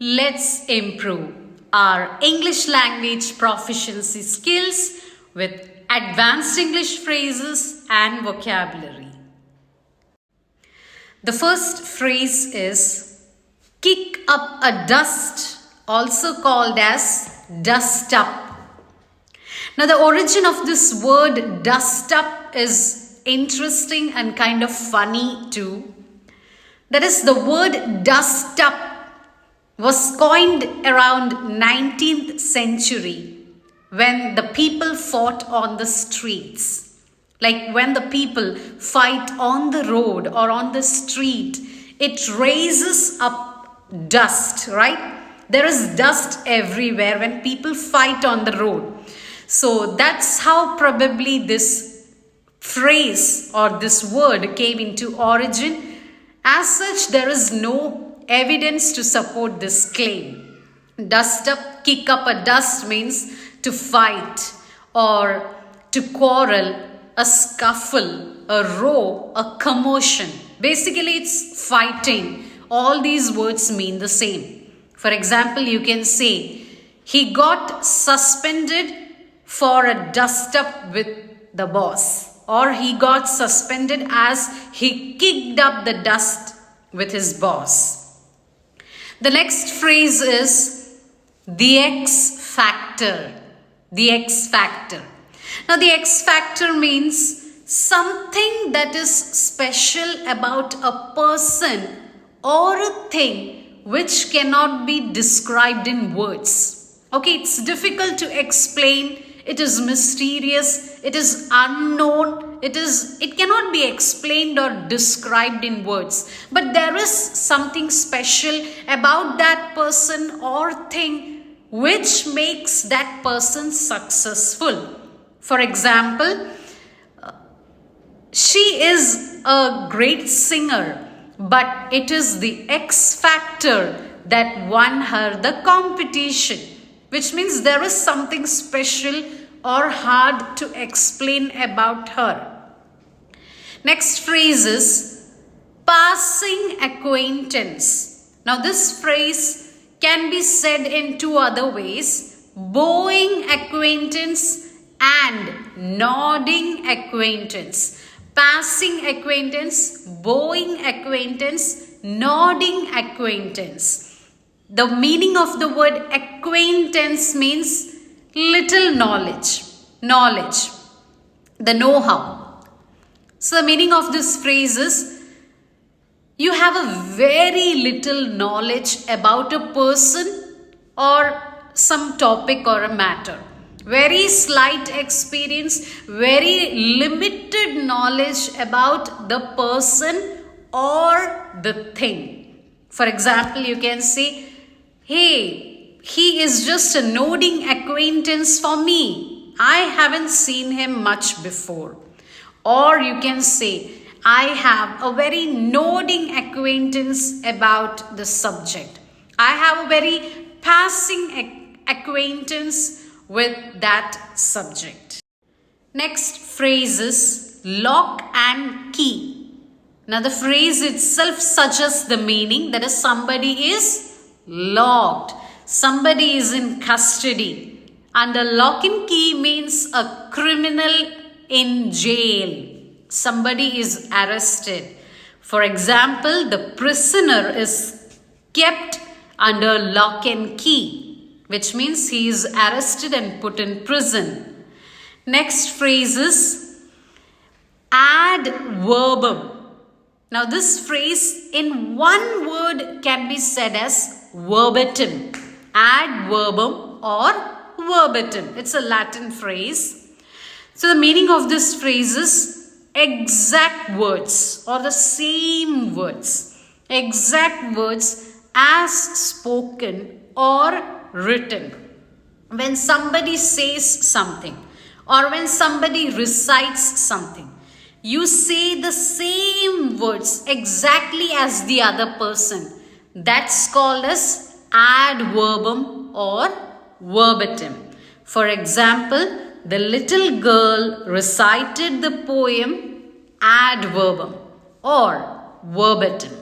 Let's improve our English language proficiency skills with advanced English phrases and vocabulary. The first phrase is kick up a dust, also called as dust up. Now, the origin of this word dust up is interesting and kind of funny too. That is, the word dust up was coined around 19th century when the people fought on the streets. Like when the people fight on the road or on the street, it raises up dust, right? There is dust everywhere when people fight on the road. So that's how probably this phrase or this word came into origin. As such, there is no evidence to support this claim. Dust up, kick up a dust means to fight or to quarrel, a scuffle, a row, a commotion. Basically, it's fighting. All these words mean the same. For example, you can say, he got suspended for a dust up with the boss. Or he got suspended as he kicked up the dust with his boss. The next phrase is the X factor. The X factor. Now, the X factor means something that is special about a person or a thing which cannot be described in words. Okay, it's difficult to explain. It is mysterious. It is unknown. It cannot be explained or described in words. But there is something special about that person or thing which makes that person successful. For example, she is a great singer, but it is the X factor that won her the competition, which means there is something special or hard to explain about her. Next phrase is passing acquaintance. Now, this phrase can be said in two other ways: bowing acquaintance and nodding acquaintance. Passing acquaintance, bowing acquaintance, nodding acquaintance. The meaning of the word acquaintance means little knowledge, the know-how. So the meaning of this phrase is you have a very little knowledge about a person or some topic or a matter. Very slight experience, very limited knowledge about the person or the thing. For example, you can say, hey, he is just a nodding acquaintance for me. I haven't seen him much before. Or you can say, I have a very nodding acquaintance about the subject. I have a very passing acquaintance with that subject. Next phrase is lock and key. Now, the phrase itself suggests the meaning that is somebody is locked. Somebody is in custody. And the lock and key means a criminal in jail. Somebody is arrested. For example, the prisoner is kept under lock and key, which means he is arrested and put in prison. Next phrase is ad verbum. Now, this phrase in one word can be said as verbatim. Ad verbum or verbatim. It's a Latin phrase. So the meaning of this phrase is exact words or the same words. Exact words as spoken or written. When somebody says something or when somebody recites something, you say the same words exactly as the other person. That's called as ad verbum or verbatim. For example, the little girl recited the poem ad verbum or verbatim.